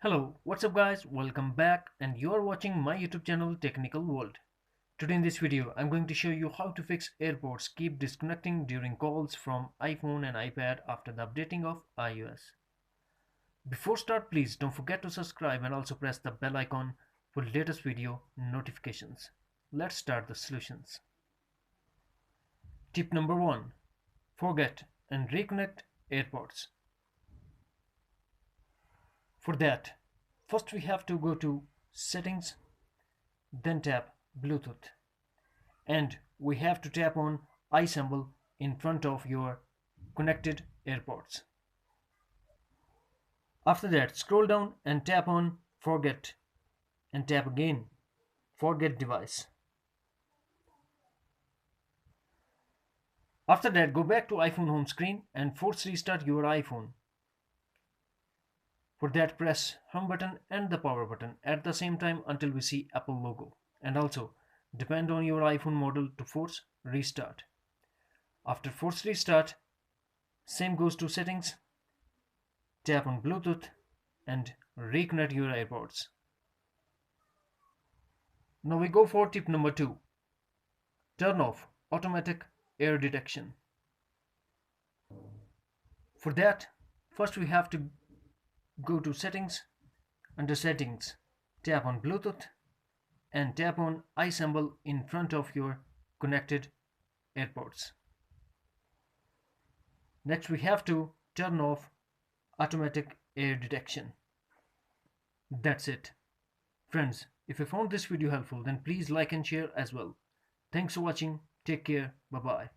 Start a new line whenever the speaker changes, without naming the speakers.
Hello, what's up guys? Welcome back and you are watching my YouTube channel Technical World. Today in this video, I'm going to show you how to fix Airpods keep disconnecting during calls from iPhone and iPad after the updating of iOS. Before start, please don't forget to subscribe and also press the bell icon for latest video notifications. Let's start the solutions. Tip number 1. Forget and reconnect Airpods. For that, first we have to go to Settings, then tap Bluetooth, and we have to tap on I symbol in front of your connected AirPods. After that, scroll down and tap on Forget and tap again Forget device. After that, go back to iPhone home screen and force restart your iPhone. For that, press home button and the power button at the same time until we see Apple logo, and also depend on your iPhone model to force restart. After force restart, same goes to settings, tap on Bluetooth and reconnect your AirPods. Now we go for tip number 2. Turn off automatic air detection. For that, first we have to go to settings. Under settings, tap on Bluetooth and tap on I symbol in front of your connected AirPods. Next we have to turn off automatic air detection. That's it. Friends, if you found this video helpful, then please like and share as well. Thanks for watching. Take care. Bye bye.